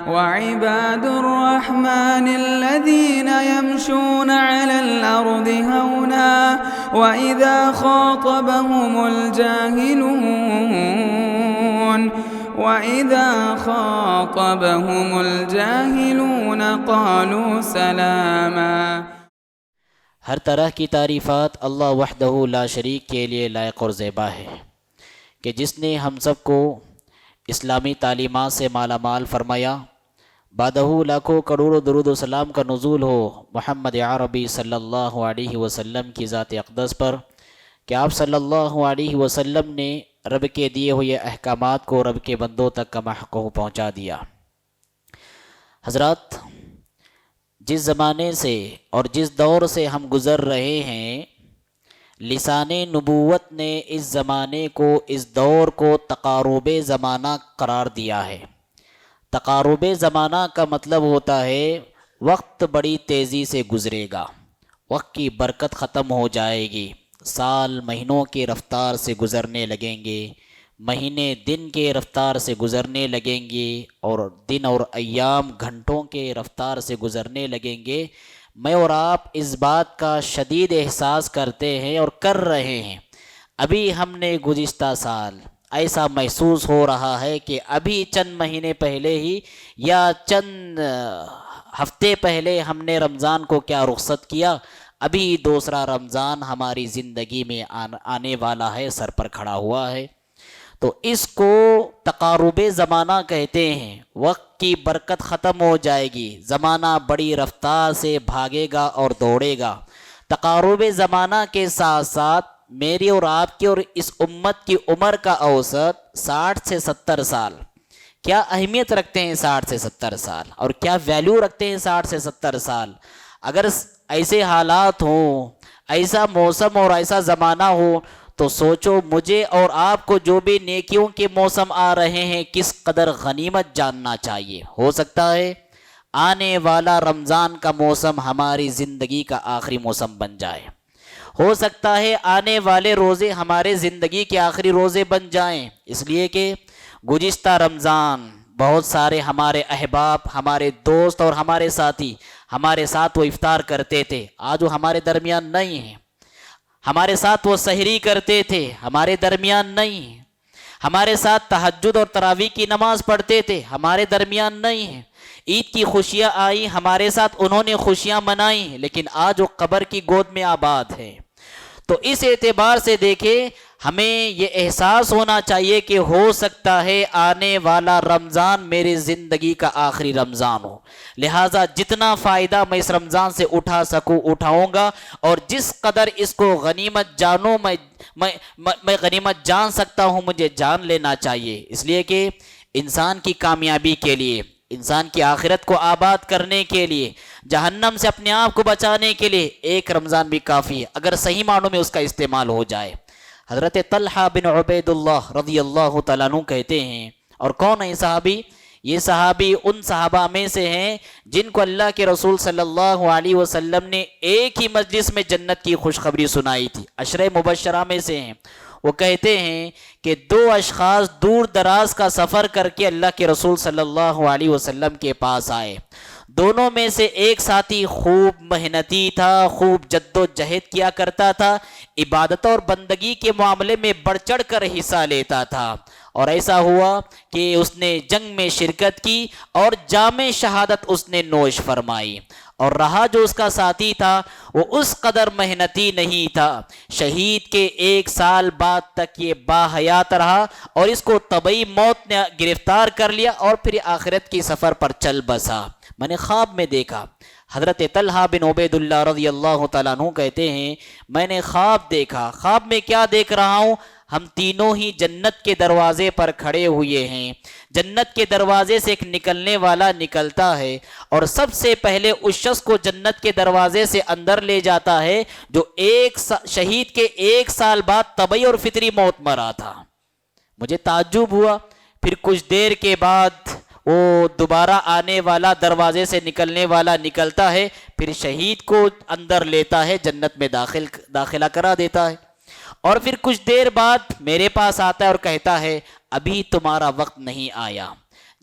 وعباد الرحمن الذين يمشون على الأرض هونا وإذا خاطبهم الجاهلون قالوا سلاما۔ ہر طرح کی تعریفات اللہ وحدہ لا شریک کے لیے لائق اور زیبا ہے کہ جس نے ہم سب کو اسلامی تعلیمات سے مالا مال فرمایا۔ بعدہ لاکھوں کروڑوں درود و سلام کا نزول ہو محمد عربی صلی اللہ علیہ وسلم کی ذات اقدس پر کہ آپ صلی اللہ علیہ وسلم نے رب کے دیے ہوئے احکامات کو رب کے بندوں تک کما حق پہنچا دیا۔ حضرات، جس زمانے سے اور جس دور سے ہم گزر رہے ہیں، لسان نبوت نے اس زمانے کو، اس دور کو تقارب زمانہ قرار دیا ہے۔ تقارب زمانہ کا مطلب ہوتا ہے وقت بڑی تیزی سے گزرے گا، وقت کی برکت ختم ہو جائے گی، سال مہینوں کی رفتار سے گزرنے لگیں گے، مہینے دن کے رفتار سے گزرنے لگیں گے، اور دن اور ایام گھنٹوں کے رفتار سے گزرنے لگیں گے۔ میں اور آپ اس بات کا شدید احساس کرتے ہیں اور کر رہے ہیں۔ ابھی ہم نے گزشتہ سال ایسا محسوس ہو رہا ہے کہ ابھی چند مہینے پہلے ہی یا چند ہفتے پہلے ہم نے رمضان کو کیا رخصت کیا، ابھی دوسرا رمضان ہماری زندگی میں آنے والا ہے، سر پر کھڑا ہوا ہے۔ تو اس کو تقارب زمانہ کہتے ہیں۔ وقت کی برکت ختم ہو جائے گی، زمانہ بڑی رفتار سے بھاگے گا اور دوڑے گا۔ تقارب زمانہ کے ساتھ ساتھ میری اور آپ کی اور اس امت کی عمر کا اوسط 60 سے 70 سال۔ کیا اہمیت رکھتے ہیں 60 سے 70 سال، اور کیا ویلیو رکھتے ہیں 60 سے 70 سال؟ اگر ایسے حالات ہوں، ایسا موسم اور ایسا زمانہ ہو، تو سوچو مجھے اور آپ کو جو بھی نیکیوں کے موسم آ رہے ہیں کس قدر غنیمت جاننا چاہیے۔ ہو سکتا ہے آنے والا رمضان کا موسم ہماری زندگی کا آخری موسم بن جائے، ہو سکتا ہے آنے والے روزے ہمارے زندگی کے آخری روزے بن جائیں، اس لیے کہ گزشتہ رمضان بہت سارے ہمارے احباب، ہمارے دوست اور ہمارے ساتھی ہمارے ساتھ وہ افطار کرتے تھے، آج وہ ہمارے درمیان نہیں ہیں۔ ہمارے ساتھ وہ سحری کرتے تھے، ہمارے درمیان نہیں ہیں۔ ہمارے ساتھ تہجد اور تراویح کی نماز پڑھتے تھے، ہمارے درمیان نہیں ہیں۔ عید کی خوشیاں آئیں، ہمارے ساتھ انہوں نے خوشیاں منائیں، لیکن آج وہ قبر کی گود میں آباد ہے۔ تو اس اعتبار سے دیکھیں، ہمیں یہ احساس ہونا چاہیے کہ ہو سکتا ہے آنے والا رمضان میری زندگی کا آخری رمضان ہو، لہٰذا جتنا فائدہ میں اس رمضان سے اٹھا سکوں اٹھاؤں گا، اور جس قدر اس کو غنیمت جانوں میں غنیمت جان سکتا ہوں مجھے جان لینا چاہیے، اس لیے کہ انسان کی کامیابی کے لیے، انسان کی آخرت کو آباد کرنے کے لیے، جہنم سے اپنے آپ کو بچانے کے لیے ایک رمضان بھی کافی ہے، اگر صحیح معنوں میں اس کا استعمال ہو جائے۔ حضرت طلحہ بن عبید اللہ رضی اللہ تعالیٰ عنہ کہتے ہیں، اور کون ہے صحابی؟ یہ صحابی ان صحابہ میں سے ہیں جن کو اللہ کے رسول صلی اللہ علیہ وسلم نے ایک ہی مجلس میں جنت کی خوشخبری سنائی تھی، عشرہ مبشرہ میں سے ہیں۔ وہ کہتے ہیں کہ دو اشخاص دور دراز کا سفر کر کے اللہ کے رسول صلی اللہ علیہ وسلم کے پاس آئے، دونوں میں سے ایک ساتھی خوب محنتی تھا، خوب جد و جہد کیا کرتا تھا، عبادت اور بندگی کے معاملے میں بڑھ چڑھ کر حصہ لیتا تھا، اور ایسا ہوا کہ اس نے جنگ میں شرکت کی اور جام شہادت اس نے نوش فرمائی، اور رہا جو اس کا ساتھی تھا وہ اس قدر محنتی نہیں تھا، شہید کے 1 سال بعد تک یہ باحیات رہا، اور اس کو طبعی موت نے گرفتار کر لیا، اور پھر آخرت کی سفر پر چل بسا۔ میں نے خواب میں دیکھا، حضرت طلحہ بن عبید اللہ رضی اللہ تعالیٰ عنہ کہتے ہیں میں نے خواب دیکھا، خواب میں کیا دیکھ رہا ہوں؟ ہم تینوں ہی جنت کے دروازے پر کھڑے ہوئے ہیں، جنت کے دروازے سے ایک نکلنے والا نکلتا ہے، اور سب سے پہلے اس شخص کو جنت کے دروازے سے اندر لے جاتا ہے جو شہید کے 1 سال بعد طبعی اور فطری موت مرا تھا۔ مجھے تعجب ہوا، پھر کچھ دیر کے بعد وہ دوبارہ آنے والا دروازے سے نکلنے والا نکلتا ہے، پھر شہید کو اندر لیتا ہے، جنت میں داخلہ کرا دیتا ہے، اور پھر کچھ دیر بعد میرے پاس آتا ہے اور کہتا ہے ابھی تمہارا وقت نہیں آیا۔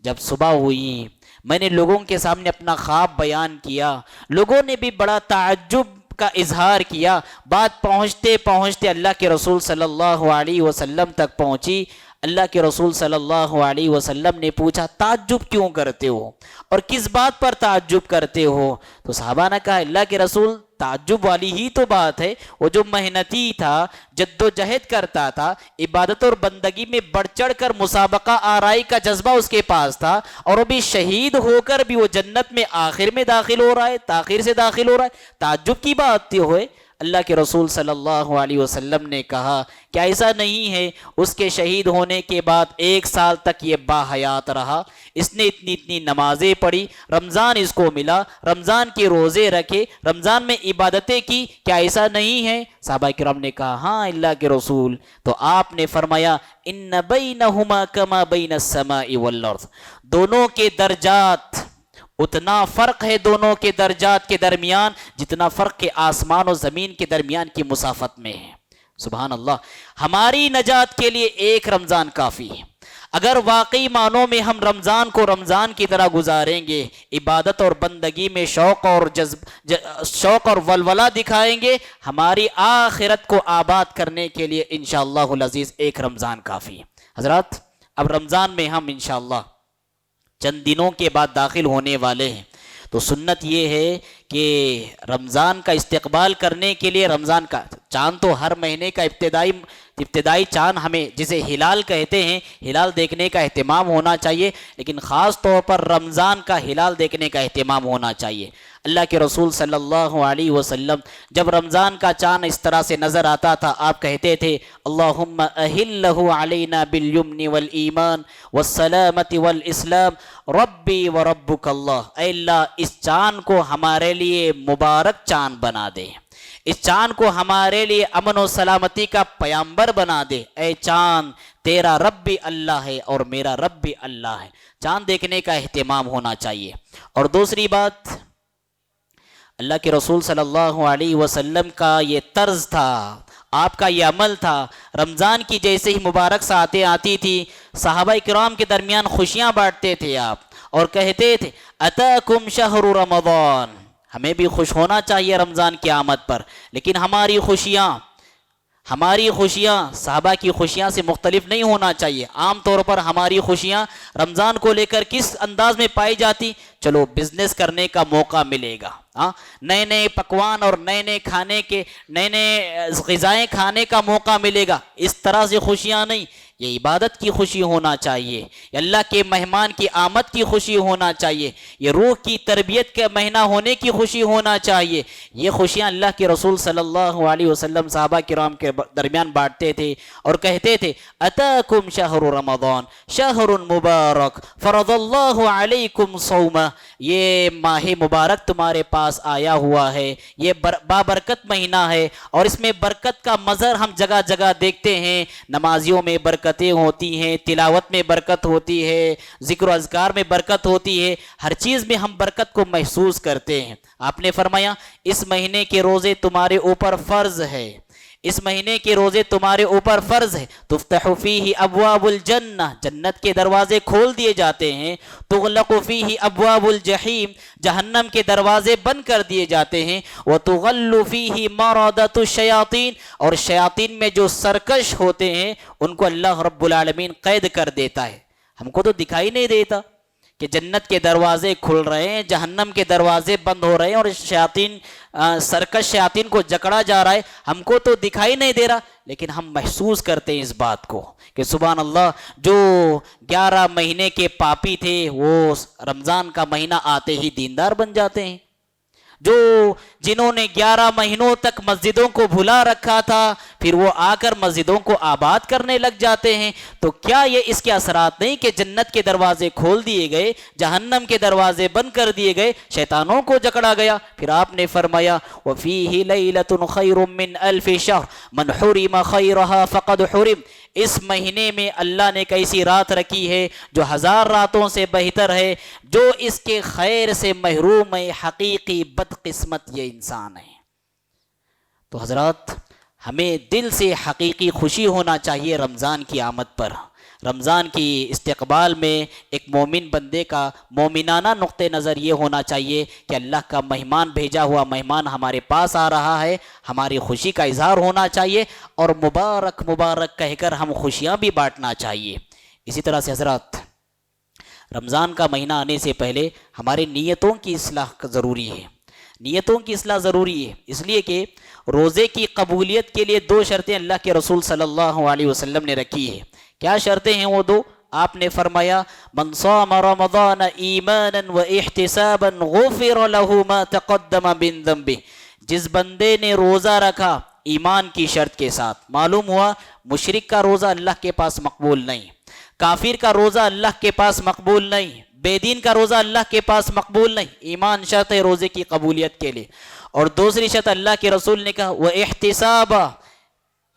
جب صبح ہوئی میں نے لوگوں کے سامنے اپنا خواب بیان کیا، لوگوں نے بھی بڑا تعجب کا اظہار کیا۔ بات پہنچتے پہنچتے اللہ کے رسول صلی اللہ علیہ وسلم تک پہنچی۔ اللہ کے رسول صلی اللہ علیہ وسلم نے پوچھا تعجب کیوں کرتے ہو اور کس بات پر تعجب کرتے ہو؟ تو صحابہ نے کہا اللہ کے رسول تعجب والی ہی تو بات ہے، وہ جو محنتی تھا، جد و جہد کرتا تھا، عبادت اور بندگی میں بڑھ چڑھ کر مسابقہ آرائی کا جذبہ اس کے پاس تھا، اور وہ بھی شہید ہو کر بھی وہ جنت میں آخر میں داخل ہو رہا ہے، تاخیر سے داخل ہو رہا ہے، تعجب کی بات تھی ہوئے۔ اللہ کے رسول صلی اللہ علیہ وسلم نے کہا کہ ایسا نہیں ہے، اس کے شہید ہونے کے بعد 1 سال تک یہ باحیات رہا، اس نے اتنی نمازیں پڑھی، رمضان اس کو ملا، رمضان کے روزے رکھے، رمضان میں عبادتیں کی، کیا ایسا نہیں ہے؟ صحابہ کرام نے کہا ہاں اللہ کے رسول۔ تو آپ نے فرمایا ان بینہما کما بین السماء والارض، دونوں کے درجات اتنا فرق ہے دونوں کے درجات کے درمیان جتنا فرق کے آسمان و زمین کے درمیان کی مسافت میں ہے۔ سبحان اللہ، ہماری نجات کے لیے 1 رمضان کافی ہے۔ اگر واقعی معنوں میں ہم رمضان کو رمضان کی طرح گزاریں گے، عبادت اور بندگی میں شوق اور ولولہ دکھائیں گے، ہماری آخرت کو آباد کرنے کے لیے انشاءاللہ العزیز 1 رمضان کافی ہے۔ حضرات، اب رمضان میں ہم انشاءاللہ چند دنوں کے بعد داخل ہونے والے ہیں، تو سنت یہ ہے کہ رمضان کا استقبال کرنے کے لیے رمضان کا چاند تو ہر مہینے کا ابتدائی چاند ہمیں جسے ہلال کہتے ہیں، ہلال دیکھنے کا اہتمام ہونا چاہیے، لیکن خاص طور پر رمضان کا ہلال دیکھنے کا اہتمام ہونا چاہیے۔ اللہ کے رسول صلی اللہ علیہ وسلم جب رمضان کا چاند اس طرح سے نظر آتا تھا، آپ کہتے تھے اللہم اہلہ علینا بالیمن والایمان والسلامت والاسلام ربی وربک اللہ، اے اللہ اس چاند کو ہمارے لیے مبارک چاند بنا دے، اس چاند کو ہمارے لیے امن و سلامتی کا پیامبر بنا دے، اے چاند تیرا رب بھی اللہ ہے اور میرا رب بھی اللہ ہے۔ چاند دیکھنے کا اہتمام ہونا چاہیے۔ اور دوسری بات، اللہ کے رسول صلی اللہ علیہ وسلم کا یہ طرز تھا، آپ کا یہ عمل تھا، رمضان کی جیسے ہی مبارک ساعتیں آتی تھی، صحابہ کرام کے درمیان خوشیاں بانٹتے تھے آپ، اور کہتے تھے اتاکم شہر رمضان، ہمیں بھی خوش ہونا چاہیے رمضان کی آمد پر، لیکن ہماری خوشیاں صحابہ کی خوشیاں سے مختلف نہیں ہونا چاہیے۔ عام طور پر ہماری خوشیاں رمضان کو لے کر کس انداز میں پائی جاتی؟ چلو بزنس کرنے کا موقع ملے گا، نئے نئے پکوان اور نئے غذائیں کھانے کا موقع ملے گا، اس طرح سے خوشیاں نہیں۔ یہ عبادت کی خوشی ہونا چاہیے، یہ اللہ کے مہمان کی آمد کی خوشی ہونا چاہیے، یہ روح کی تربیت کا مہینہ ہونے کی خوشی ہونا چاہیے۔ یہ خوشیاں اللہ کے رسول صلی اللہ علیہ وسلم صحابہ کرام کے درمیان بانٹتے تھے اور کہتے تھے اتاکم شہر رمضان شہر مبارک فرض اللہ علیکم صومہ، یہ ماہ مبارک تمہارے پاس آیا ہوا ہے، یہ بابرکت مہینہ ہے، اور اس میں برکت کا مظہر ہم جگہ جگہ دیکھتے ہیں۔ نمازیوں میں برکتیں ہوتی ہیں، تلاوت میں برکت ہوتی ہے، ذکر و اذکار میں برکت ہوتی ہے، ہر چیز میں ہم برکت کو محسوس کرتے ہیں۔ آپ نے فرمایا اس مہینے کے روزے تمہارے اوپر فرض ہے، اس مہینے کے روزے تمہارے اوپر فرض ہے، تفتح فیہ ابواب الجنہ، جنت کے دروازے کھول دیے جاتے ہیں، تغلق فیہ ابواب الجحیم، جہنم کے دروازے بند کر دیے جاتے ہیں، وتغل فیہ مردۃ الشیاطین، اور شیاطین میں جو سرکش ہوتے ہیں ان کو اللہ رب العالمین قید کر دیتا ہے۔ ہم کو تو دکھائی نہیں دیتا کہ جنت کے دروازے کھل رہے ہیں، جہنم کے دروازے بند ہو رہے ہیں، اور سرکش شیاطین کو جکڑا جا رہا ہے، ہم کو تو دکھائی نہیں دے رہا، لیکن ہم محسوس کرتے ہیں اس بات کو کہ سبحان اللہ، جو 11 مہینے کے پاپی تھے وہ رمضان کا مہینہ آتے ہی دیندار بن جاتے ہیں، جنہوں نے 11 مہینوں تک مسجدوں کو بھلا رکھا تھا پھر وہ آ کر مسجدوں کو آباد کرنے لگ جاتے ہیں۔ تو کیا یہ اس کے اثرات نہیں کہ جنت کے دروازے کھول دیے گئے، جہنم کے دروازے بند کر دیے گئے، شیطانوں کو جکڑا گیا؟ پھر آپ نے فرمایا وَفِيهِ لَيْلَةٌ خَيْرٌ مِّنْ أَلْفِ شَهْرٍ مَنْ حُرِمَ خَيْرَهَا فَقَدْ حُرِمَ، اس مہینے میں اللہ نے ایسی رات رکھی ہے جو 1000 راتوں سے بہتر ہے، جو اس کے خیر سے محروم ہے، حقیقی بدقسمت یہ انسان ہے۔ تو حضرات، ہمیں دل سے حقیقی خوشی ہونا چاہیے رمضان کی آمد پر، رمضان کی استقبال میں ایک مومن بندے کا مومنانہ نقطہ نظر یہ ہونا چاہیے کہ اللہ کا مہمان بھیجا ہوا مہمان ہمارے پاس آ رہا ہے، ہماری خوشی کا اظہار ہونا چاہیے اور مبارک مبارک کہہ کر ہم خوشیاں بھی بانٹنا چاہیے۔ اسی طرح سے حضرات، رمضان کا مہینہ آنے سے پہلے ہمارے نیتوں کی اصلاح ضروری ہے، نیتوں کی اصلاح ضروری ہے، اس لیے کہ روزے کی قبولیت کے لیے 2 شرطیں اللہ کے رسول صلی اللہ علیہ وسلم نے رکھی ہے۔ کیا شرطیں ہیں وہ 2؟ آپ نے فرمایا من صام رمضان ایمانا و احتسابا غفر له ما تقدم من ذنبه، جس بندے نے روزہ رکھا ایمان کی شرط کے ساتھ، معلوم ہوا مشرک کا روزہ اللہ کے پاس مقبول نہیں، کافر کا روزہ اللہ کے پاس مقبول نہیں، بے دین کا روزہ اللہ کے پاس مقبول نہیں، ایمان شرط ہے روزے کی قبولیت کے لیے۔ اور دوسری شرط اللہ کے رسول نے کہا وہ احتسابا،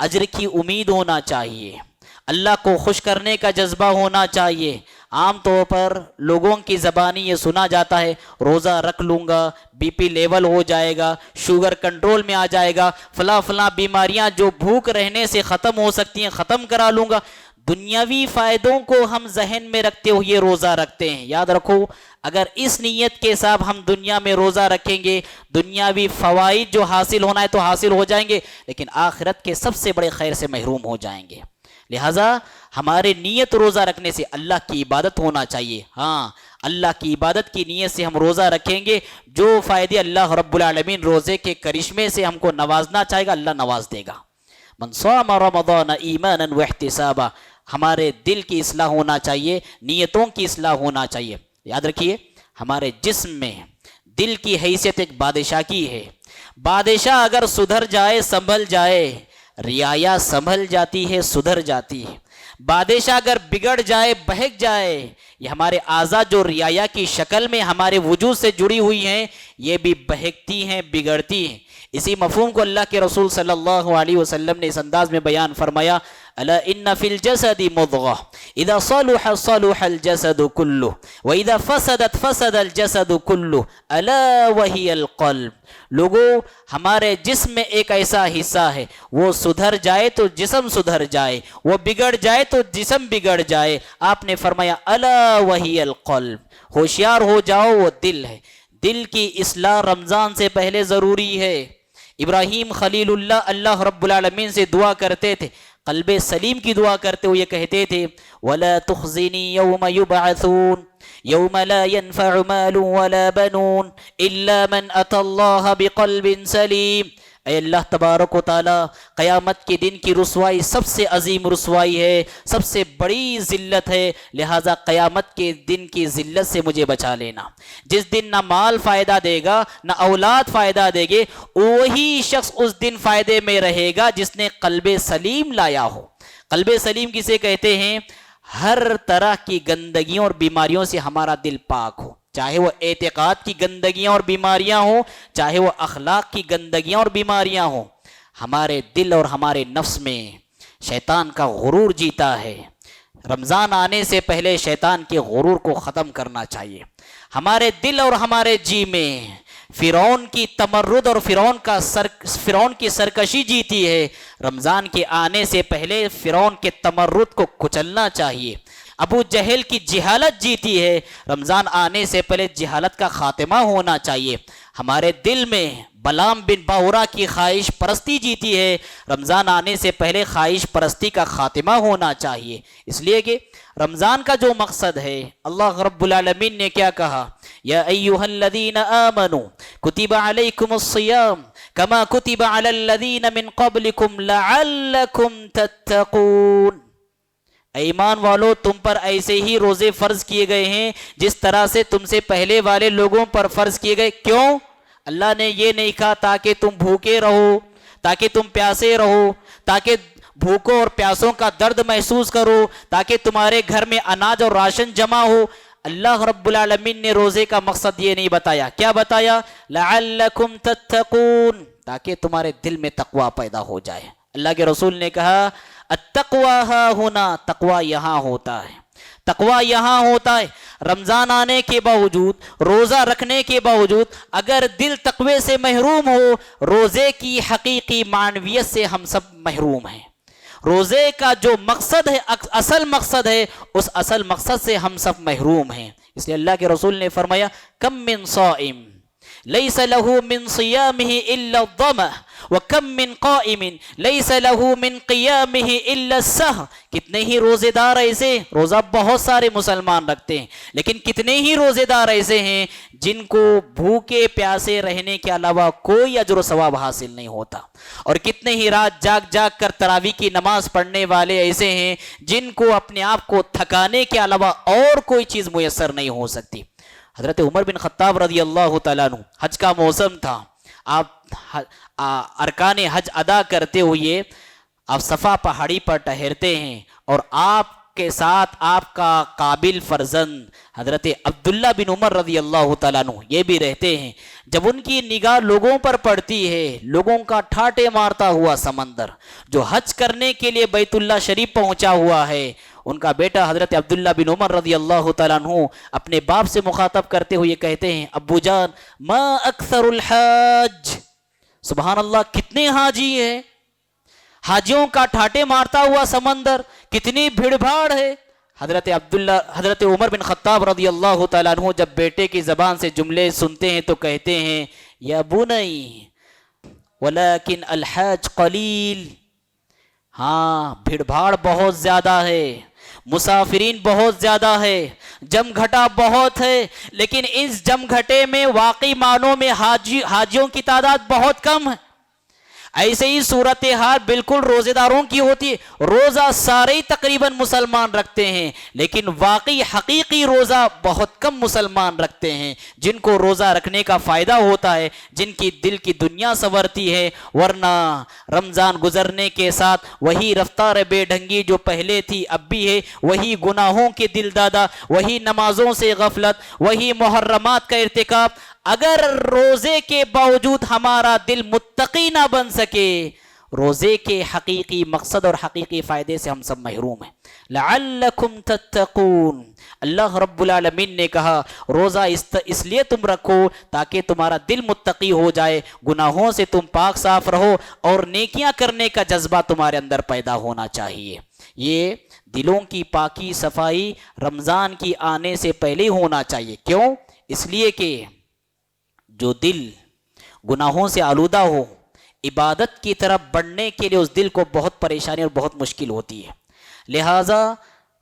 اجر کی امید ہونا چاہیے، اللہ کو خوش کرنے کا جذبہ ہونا چاہیے۔ عام طور پر لوگوں کی زبانی یہ سنا جاتا ہے روزہ رکھ لوں گا بی پی لیول ہو جائے گا، شوگر کنٹرول میں آ جائے گا، فلاں بیماریاں جو بھوک رہنے سے ختم ہو سکتی ہیں ختم کرا لوں گا۔ دنیاوی فائدوں کو ہم ذہن میں رکھتے ہوئے روزہ رکھتے ہیں۔ یاد رکھو اگر اس نیت کے ساتھ ہم دنیا میں روزہ رکھیں گے، دنیاوی فوائد جو حاصل ہونا ہے تو حاصل ہو جائیں گے، لیکن آخرت کے سب سے بڑے خیر سے محروم ہو جائیں گے۔ لہٰذا ہمارے نیت روزہ رکھنے سے اللہ کی عبادت ہونا چاہیے۔ ہاں، اللہ کی عبادت کی نیت سے ہم روزہ رکھیں گے، جو فائدے اللہ رب العالمین روزے کے کرشمے سے ہم کو نوازنا چاہے گا اللہ نواز دے گا۔ من صام رمضان ایمانا واحتسابا، ہمارے دل کی اصلاح ہونا چاہیے، نیتوں کی اصلاح ہونا چاہیے۔ یاد رکھیے ہمارے جسم میں دل کی حیثیت ایک بادشاہ کی ہے، بادشاہ اگر سدھر جائے سنبھل جائے، رعایا سنبھل جاتی ہے سدھر جاتی ہے۔ بادشاہ اگر بگڑ جائے بہک جائے، یہ ہمارے اعضاء جو رعایا کی شکل میں ہمارے وجود سے جڑی ہوئی ہیں یہ بھی بہکتی ہیں بگڑتی ہیں۔ اسی مفہوم کو اللہ کے رسول صلی اللہ علیہ وسلم نے اس انداز میں بیان فرمایا الا ان فی الجسد مضغہ اذا صلح صلح الجسد کلہ واذا فسدت فسد الجسد کلہ الا وہی القلب۔ لوگوں، ہمارے جسم میں ایک ایسا حصہ ہے وہ سدھر جائے تو جسم سدھر جائے، وہ بگڑ جائے تو جسم بگڑ جائے۔ آپ نے فرمایا الا وہی القلب، ہوشیار ہو جاؤ وہ دل ہے۔ دل کی اصلاح رمضان سے پہلے ضروری ہے۔ ابراہیم خلیل اللہ اللہ رب العالمین سے دعا کرتے تھے، قلب سلیم کی دعا کرتے ہوئے کہتے تھے وَلَا تُخْزِنِي يَوْمَ يُبْعَثُونَ يَوْمَ لَا يَنْفَعُ مَالٌ وَلَا بَنُونَ إِلَّا مَنْ أَتَى اللَّهَ بِقَلْبٍ سَلِيمٍ۔ اے اللہ تبارک و تعالی، قیامت کے دن کی رسوائی سب سے عظیم رسوائی ہے، سب سے بڑی ذلت ہے، لہٰذا قیامت کے دن کی ذلت سے مجھے بچا لینا۔ جس دن نہ مال فائدہ دے گا نہ اولاد فائدہ دے گے، وہی شخص اس دن فائدے میں رہے گا جس نے قلب سلیم لایا ہو۔ قلب سلیم کسے کہتے ہیں؟ ہر طرح کی گندگیوں اور بیماریوں سے ہمارا دل پاک ہو، چاہے وہ اعتقاد کی گندگیاں اور بیماریاں ہوں، چاہے وہ اخلاق کی گندگیاں اور بیماریاں ہوں۔ ہمارے دل اور ہمارے نفس میں شیطان کا غرور جیتا ہے۔ رمضان آنے سے پہلے شیطان کے غرور کو ختم کرنا چاہیے۔ ہمارے دل اور ہمارے جی میں فرعون کی تمرد اور فرعون کی سرکشی جیتی ہے۔ رمضان کے آنے سے پہلے فرعون کے تمرد کو کچلنا چاہیے۔ ابو جہل کی جہالت جیتی ہے، رمضان آنے سے پہلے جہالت کا خاتمہ ہونا چاہیے۔ ہمارے دل میں بلام بن باورا کی خواہش پرستی جیتی ہے، رمضان آنے سے پہلے خواہش پرستی کا خاتمہ ہونا چاہیے۔ اس لیے کہ رمضان کا جو مقصد ہے، اللہ رب العالمین نے کیا کہا؟ یا ایہا الذین آمنوا کتب علیکم الصیام کما کتب علی الذین من قبلکم لعلکم تتقون۔ ایمان والو، تم پر ایسے ہی روزے فرض کیے گئے ہیں جس طرح سے تم سے پہلے والے لوگوں پر فرض کیے گئے۔ کیوں؟ اللہ نے یہ نہیں کہا تاکہ تم بھوکے رہو، تاکہ تم پیاسے رہو، تاکہ بھوکوں اور پیاسوں کا درد محسوس کرو، تاکہ تمہارے گھر میں اناج اور راشن جمع ہو۔ اللہ رب العالمین نے روزے کا مقصد یہ نہیں بتایا، کیا بتایا؟ لعلکم تتقون، تاکہ تمہارے دل میں تقوی پیدا ہو جائے۔ اللہ کے رسول نے کہا التقوی ہا ہونا، تقوی یہاں ہوتا ہے، تقوی یہاں ہوتا ہے۔ رمضان آنے کے باوجود، روزہ رکھنے کے باوجود اگر دل تقوی سے محروم ہو، روزے کی حقیقی معنویت سے ہم سب محروم ہیں۔ روزے کا جو مقصد ہے، اصل مقصد ہے، اس اصل مقصد سے ہم سب محروم ہیں۔ اس لیے اللہ کے رسول نے فرمایا کم من صائم لیس له من صیامه الا الظمأ وکم من قائم لیس له من قیامه الا السہر۔ کتنے ہی روزے دار ایسے، روزہ بہت سارے مسلمان رکھتے ہیں، لیکن کتنے ہی روزے دار ایسے ہیں جن کو بھوکے پیاسے رہنے کے علاوہ کوئی اجر و ثواب حاصل نہیں ہوتا، اور کتنے ہی رات جاگ جاگ کر تراویح کی نماز پڑھنے والے ایسے ہیں جن کو اپنے آپ کو تھکانے کے علاوہ اور کوئی چیز میسر نہیں ہو سکتی۔ حضرت عمر بن خطاب رضی اللہ تعالیٰ عنہ، حج کا موسم تھا، آپ ارکان حج ادا کرتے ہوئے آپ صفا پہاڑی پر ٹہرتے ہیں، اور آپ کے ساتھ آپ کا قابل فرزند حضرت عبداللہ بن عمر رضی اللہ تعالیٰ عنہ یہ بھی رہتے ہیں۔ جب ان کی نگاہ لوگوں پر پڑتی ہے، لوگوں کا ٹھاٹے مارتا ہوا سمندر جو حج کرنے کے لیے بیت اللہ شریف پہنچا ہوا ہے، ان کا بیٹا حضرت عبداللہ بن عمر رضی اللہ تعالیٰ عنہ اپنے باپ سے مخاطب کرتے ہوئے کہتے ہیں، ابو جان ما اکثر الحاج، سبحان اللہ، کتنے حاجی ہیں، حاجیوں کا ٹھاٹے مارتا ہوا سمندر، کتنی بھیڑ بھاڑ ہے۔ حضرت عمر بن خطاب رضی اللہ تعالیٰ عنہ جب بیٹے کی زبان سے جملے سنتے ہیں تو کہتے ہیں، یا بنی ولیکن الحاج قلیل، ہاں بھیڑ بھاڑ بہت زیادہ ہے، مسافرین بہت زیادہ ہے، جم گھٹا بہت ہے، لیکن اس جم گھٹے میں واقعی معنوں میں حاجیوں کی تعداد بہت کم ہے۔ ایسے ہی صورتحال بالکل روزے داروں کی ہوتی ہے، روزہ سارے تقریباً مسلمان رکھتے ہیں، لیکن واقعی حقیقی روزہ بہت کم مسلمان رکھتے ہیں، جن کو روزہ رکھنے کا فائدہ ہوتا ہے، جن کی دل کی دنیا سنورتی ہے، ورنہ رمضان گزرنے کے ساتھ وہی رفتار بے ڈھنگی جو پہلے تھی اب بھی ہے، وہی گناہوں کے دل دادا، وہی نمازوں سے غفلت، وہی محرمات کا ارتکاب۔ اگر روزے کے باوجود ہمارا دل متقی نہ بن سکے، روزے کے حقیقی مقصد اور حقیقی فائدے سے ہم سب محروم ہیں۔ لعلکم تتقون، اللہ رب العالمین نے کہا روزہ اس لیے تم رکھو تاکہ تمہارا دل متقی ہو جائے، گناہوں سے تم پاک صاف رہو، اور نیکیاں کرنے کا جذبہ تمہارے اندر پیدا ہونا چاہیے۔ یہ دلوں کی پاکی صفائی رمضان کی آنے سے پہلے ہونا چاہیے۔ کیوں؟ اس لیے کہ جو دل گناہوں سے آلودہ ہو، عبادت کی طرف بڑھنے کے لیے اس دل کو بہت پریشانی اور بہت مشکل ہوتی ہے۔ لہٰذا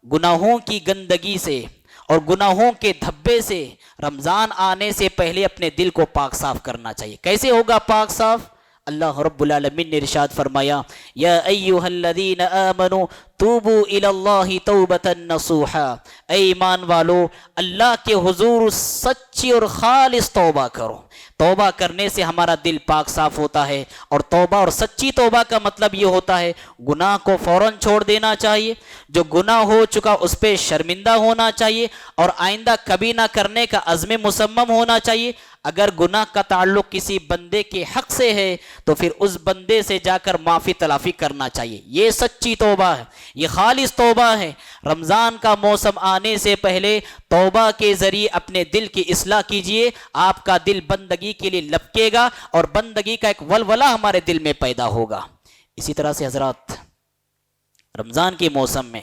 گناہوں کی گندگی سے اور گناہوں کے دھبے سے رمضان آنے سے پہلے اپنے دل کو پاک صاف کرنا چاہیے۔ کیسے ہوگا پاک صاف؟ اللہ رب العالمین نے ارشاد فرمایا، یا ایھا الذین آمنوا توبوا الی اللہ توبۃ نصوحا، اے ایمان والو اللہ کے حضور سچی اور خالص توبہ کرو۔ توبہ کرنے سے ہمارا دل پاک صاف ہوتا ہے، اور توبہ اور سچی توبہ کا مطلب یہ ہوتا ہے گناہ کو فوراً چھوڑ دینا چاہیے، جو گناہ ہو چکا اس پہ شرمندہ ہونا چاہیے، اور آئندہ کبھی نہ کرنے کا عزم مصمم ہونا چاہیے۔ اگر گناہ کا تعلق کسی بندے کے حق سے ہے تو پھر اس بندے سے جا کر معافی تلافی کرنا چاہیے۔ یہ سچی توبہ ہے، یہ خالص توبہ ہے۔ رمضان کا موسم آنے سے پہلے توبہ کے ذریعے اپنے دل کی اصلاح کیجئے، آپ کا دل بندگی کے لیے لپکے گا، اور بندگی کا ایک ولولہ ہمارے دل میں پیدا ہوگا۔ اسی طرح سے حضرات، رمضان کے موسم میں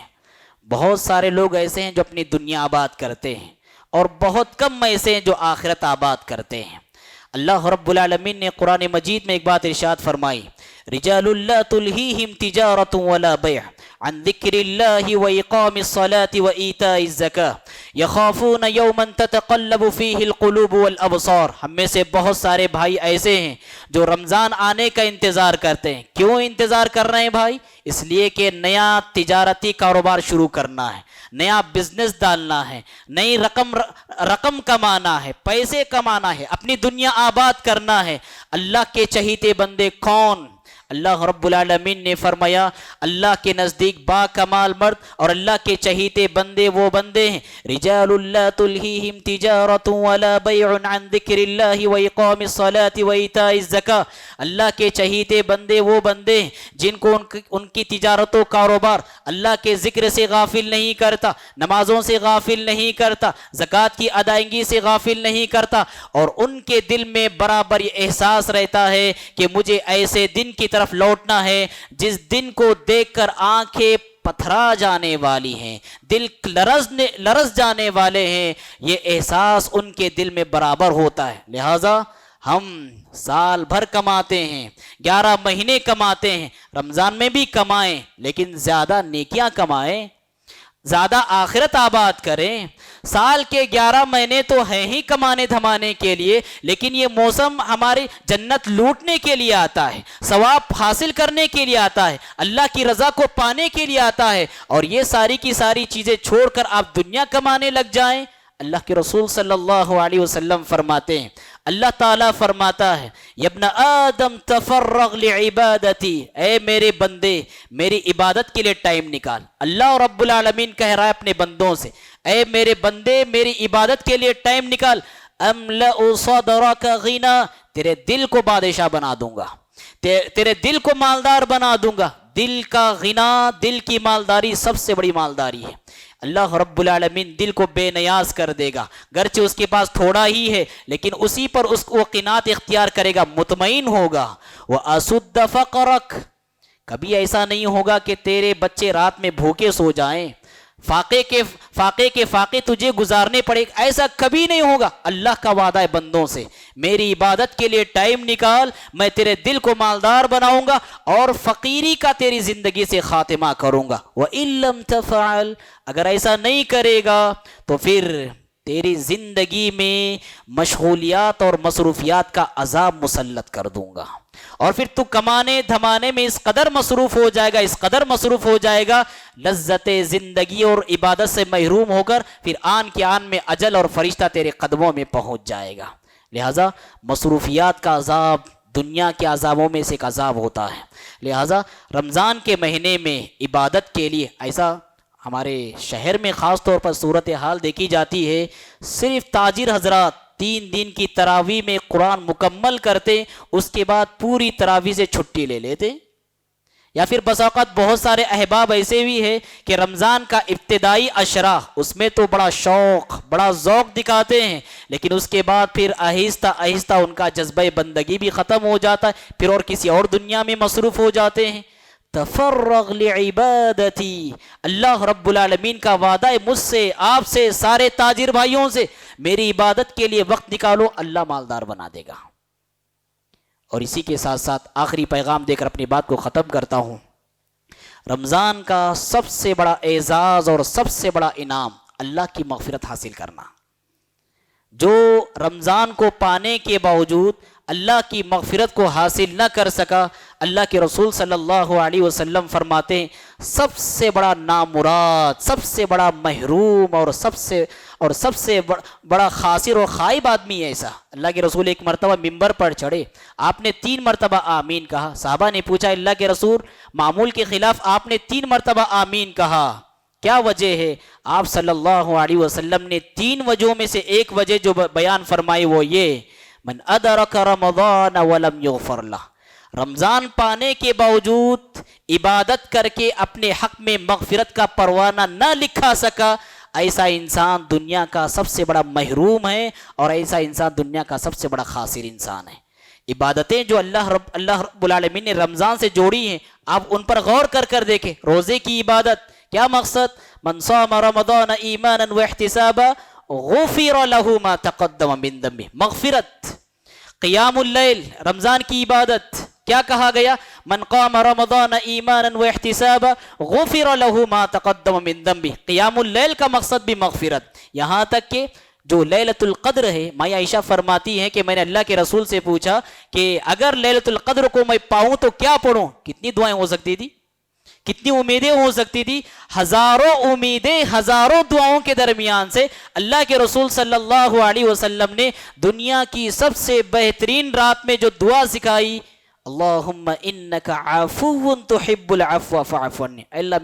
بہت سارے لوگ ایسے ہیں جو اپنی دنیا آباد کرتے ہیں، اور بہت کم ایسے ہیں جو آخرت آباد کرتے ہیں۔ اللہ رب العالمین نے قرآن مجید میں ایک بات ارشاد فرمائی، رجال لا تلہیہم تجارۃ ولا بیع عن ذکر اللہ واقام الصلاۃ وایتاء الزکاۃ یخافون یوما تتقلب فیہ القلوب والابصار۔ ہم میں سے بہت سارے بھائی ایسے ہیں جو رمضان آنے کا انتظار کرتے ہیں۔ کیوں انتظار کر رہے ہیں بھائی؟ اس لیے کہ نیا تجارتی کاروبار شروع کرنا ہے، نیا بزنس ڈالنا ہے، نئی رقم کمانا ہے، پیسے کمانا ہے، اپنی دنیا آباد کرنا ہے۔ اللہ کے چہیتے بندے کون؟ اللہ رب العالمین نے فرمایا اللہ کے نزدیک با کمال مرد اور اللہ کے چہیتے بندے وہ بندے ہیں، رجال لا تلہیہم تجارۃ ولا بیع عن ذکر اللہ واقام الصلاۃ وایتاء الزکاۃ۔ اللہ کے چہیتے بندے وہ بندے ہیں جن کو ان کی تجارت و کاروبار اللہ کے ذکر سے غافل نہیں کرتا، نمازوں سے غافل نہیں کرتا، زکوٰۃ کی ادائیگی سے غافل نہیں کرتا، اور ان کے دل میں برابر یہ احساس رہتا ہے کہ مجھے ایسے دن کی طرف لوٹنا ہے جس دن کو دیکھ کر آنکھیں پتھرا جانے والی ہیں، دل لرز جانے والے ہیں، یہ احساس ان کے دل میں برابر ہوتا ہے۔ لہٰذا ہم سال بھر کماتے ہیں، 11 مہینے کماتے ہیں، رمضان میں بھی کمائیں لیکن زیادہ نیکیاں کمائیں، زیادہ آخرت آباد کریں۔ سال کے 11 مہینے تو ہیں ہی کمانے دھمانے کے لیے، لیکن یہ موسم ہماری جنت لوٹنے کے لیے آتا ہے، ثواب حاصل کرنے کے لیے آتا ہے، اللہ کی رضا کو پانے کے لیے آتا ہے، اور یہ ساری کی ساری چیزیں چھوڑ کر آپ دنیا کمانے لگ جائیں۔ اللہ کے رسول صلی اللہ علیہ وسلم فرماتے ہیں، اللہ تعالیٰ فرماتا ہے، یا ابن آدم تفرغ لعبادتی، اے میرے بندے میری عبادت کے لیے ٹائم نکال۔ اللہ رب العالمین کہہ رہا ہے اپنے بندوں سے، اے میرے بندے میری عبادت کے لیے ٹائم نکال، املأ صدرک غنا، تیرے دل کو بادشاہ بنا دوں گا، تیرے دل کو مالدار بنا دوں گا۔ دل کا غنا، دل کی مالداری سب سے بڑی مالداری ہے۔ اللہ رب العالمین دل کو بے نیاز کر دے گا، گرچہ اس کے پاس تھوڑا ہی ہے لیکن اسی پر اس کو قناعت اختیار کرے گا، مطمئن ہوگا۔ وَأَسُدَّ فَقْرَكَ، کبھی ایسا نہیں ہوگا کہ تیرے بچے رات میں بھوکے سو جائیں، فاقے کے فاقے تجھے گزارنے پڑے، ایسا کبھی نہیں ہوگا۔ اللہ کا وعدہ ہے بندوں سے، میری عبادت کے لیے ٹائم نکال، میں تیرے دل کو مالدار بناؤں گا اور فقیری کا تیری زندگی سے خاتمہ کروں گا۔ وَإِن لَّمْ تَفْعَلْ، اگر ایسا نہیں کرے گا تو پھر تیری زندگی میں مشغولیات اور مصروفیات کا عذاب مسلط کر دوں گا، اور پھر تو کمانے دھمانے میں اس قدر مصروف ہو جائے گا، اس قدر مصروف ہو جائے گا، لذت زندگی اور عبادت سے محروم ہو کر پھر آن کے آن میں اجل اور فرشتہ تیرے قدموں میں پہنچ جائے گا۔ لہٰذا مصروفیات کا عذاب دنیا کے عذابوں میں سے ایک عذاب ہوتا ہے۔ لہٰذا رمضان کے مہینے میں عبادت کے لیے، ایسا ہمارے شہر میں خاص طور پر صورتحال دیکھی جاتی ہے، صرف تاجر حضرات 3 دن کی تراویح میں قرآن مکمل کرتے، اس کے بعد پوری تراویح سے چھٹی لے لیتے، یا پھر بس اوقات بہت سارے احباب ایسے بھی ہیں کہ رمضان کا ابتدائی عشرہ اس میں تو بڑا شوق بڑا ذوق دکھاتے ہیں، لیکن اس کے بعد پھر آہستہ آہستہ ان کا جذبہ بندگی بھی ختم ہو جاتا ہے، پھر اور کسی اور دنیا میں مصروف ہو جاتے ہیں۔ تفرغ لعبادتی، اللہ رب العالمین کا وعدہ ہے مجھ سے، آپ سے، سارے تاجر بھائیوں سے، میری عبادت کے لیے وقت نکالو، اللہ مالدار بنا دے گا۔ اور اسی کے ساتھ ساتھ آخری پیغام دے کر اپنی بات کو ختم کرتا ہوں۔ رمضان کا سب سے بڑا اعزاز اور سب سے بڑا انعام اللہ کی مغفرت حاصل کرنا۔ جو رمضان کو پانے کے باوجود اللہ کی مغفرت کو حاصل نہ کر سکا، اللہ کے رسول صلی اللہ علیہ وسلم فرماتے ہیں سب سے بڑا نامراد، سب سے بڑا محروم اور سب سے بڑا خاسر اور خائب آدمی ہے ایسا۔ اللہ کے رسول ایک مرتبہ ممبر پر چڑھے، آپ نے 3 مرتبہ آمین کہا، صحابہ نے پوچھا اللہ کے رسول معمول کے خلاف آپ نے 3 مرتبہ آمین کہا، کیا وجہ ہے؟ آپ صلی اللہ علیہ وسلم نے 3 وجہوں میں سے ایک وجہ جو بیان فرمائی وہ یہ، من ادرک رمضان ولم یغفر لہ، رمضان پانے کے باوجود عبادت کر کے اپنے حق میں مغفرت کا پروانہ نہ لکھا سکا، ایسا انسان دنیا کا سب سے بڑا محروم ہے، اور ایسا انسان دنیا کا سب سے بڑا خاسر انسان ہے۔ عبادتیں جو اللہ رب العالمین نے رمضان سے جوڑی ہیں، آپ ان پر غور کر دیکھیں۔ روزے کی عبادت کیا مقصد؟ من صام رمضان ایمانا واحتسابا غفر له ما تقدم من ذنبه، مغفرت۔ قیام اللیل رمضان کی عبادت کیا کہا گیا؟ من قام رمضان ایمانا واحتسابا غفر له ما تقدم من ذنبه، قیام اللیل کا مقصد بھی مغفرت۔ یہاں تک کہ جو لیلۃ القدر ہے، ماں عائشہ فرماتی ہیں کہ میں نے اللہ کے رسول سے پوچھا کہ اگر لیلۃ القدر کو میں پاؤں تو کیا پڑھوں؟ کتنی دعائیں ہو سکتی تھی، کتنی امیدیں ہو سکتی تھی، ہزاروں امیدیں ہزاروں دعاؤں کے درمیان سے اللہ کے رسول صلی اللہ علیہ وسلم نے دنیا کی سب سے بہترین رات میں جو دعا سکھائی، اللہم انک عفو تحب العفو فاعف عنی، اللہ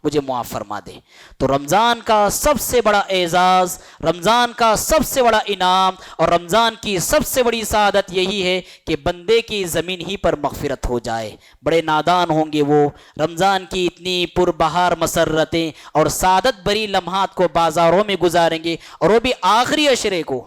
مجھے معاف فرما دے۔ تو رمضان کا سب سے بڑا اعزاز، رمضان کا سب سے بڑا انعام اور رمضان کی سب سے بڑی سعادت یہی ہے کہ بندے کی زمین ہی پر مغفرت ہو جائے۔ بڑے نادان ہوں گے وہ، رمضان کی اتنی پربہار مسرتیں اور سعادت بری لمحات کو بازاروں میں گزاریں گے، اور وہ بھی آخری عشرے کو،